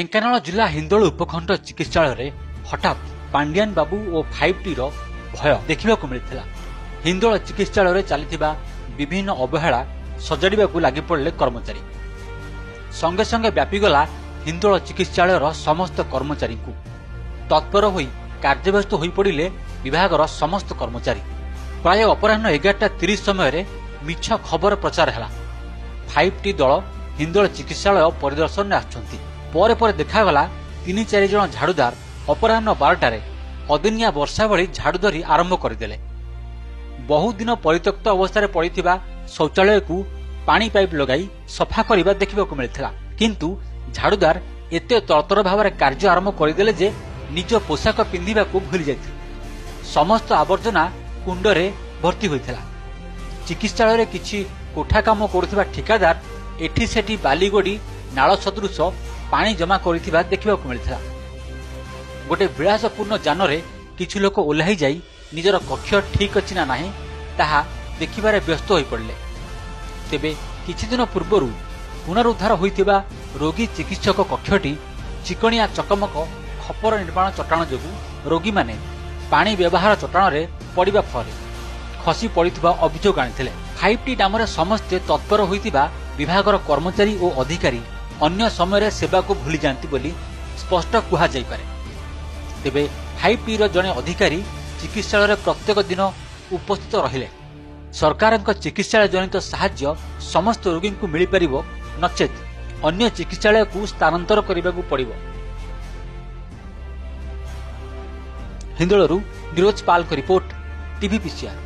ढेंकानाल जिला हिंदोल उपखंड चिकित्सालय हठात पांडियान बाबू और 5T भय देखा मिलता। हिंदोल चिकित्सालय चलता विभिन्न अवहेला सजाड़ा लगी पड़े कर्मचारी। संगे संगे व्यापीगला हिंदोल चिकित्सालय समस्त कर्मचारी को तत्पर हो कार्यव्यस्त हो पड़े विभाग समस्त कर्मचारी। प्राय अपराह 11:30 समय मिछ खबर प्रचार है। 5T दल हिंदोल चिकित्सालय परिदर्शन में आसुंती। पर पर देखागला 3-4 जन झाड़ूदार अपराह 12टारे अदिनिया वर्षा भली झाड़ू धरी आरंभ करदे। बहुत दिन परित्यक्त अवस्था पड़ा शौचालय को पानी पाइप लगाई सफा करने देखा मिलता, किंतु झाड़ूदार एते तरतर भाव में कार्य आरंभ करदे जे निज पोशाक पिंधा भूली जाते। समस्त आवर्जना कुंडरे भर्ती होता। चिकित्सालय किछि कोठा काम करुवा ठिकादार एठी सेठी बालीगोड़ी नाल सदृश पानी जमा करिथिबा देखिबाकू मिलता। गोटे विलासपूर्ण जानरे किछु लोक ओल्हाई जाई निजर कक्ष ठीक अछि ना नाही ताहा देखिबारे व्यस्त होई पड़ले। तेबे किछि दिन पूर्वरु पुनरुद्धार होइथिबा रोगी चिकित्सक कक्षटी चिकणिया चकमक खपर निर्माण चट्टाण जोगु रोगी माने पानी व्यवहार चट्टाण रे पड़िबा फरे खसी पड़िथिबा अभियोग आनिथिले। 5T नामरे समस्ते तत्पर होइथिबा विभागर कर्मचारी और अधिकारी अन्य समय सेवा को भूली जाती बोली स्पष्ट कहा जाई पारे। तेबे 5T जड़े अधिकारी चिकित्सालय प्रत्येक दिन उपस्थित रहिले सरकार चिकित्सालय जनित साहाय्य समस्त रोगी को मिल पारिबो, नचेत अन्य चिकित्सालय को स्थानांतर करने को पड़िबो। हिंदोलरू नीरज पाल रिपोर्ट, टीवी पीसीआर।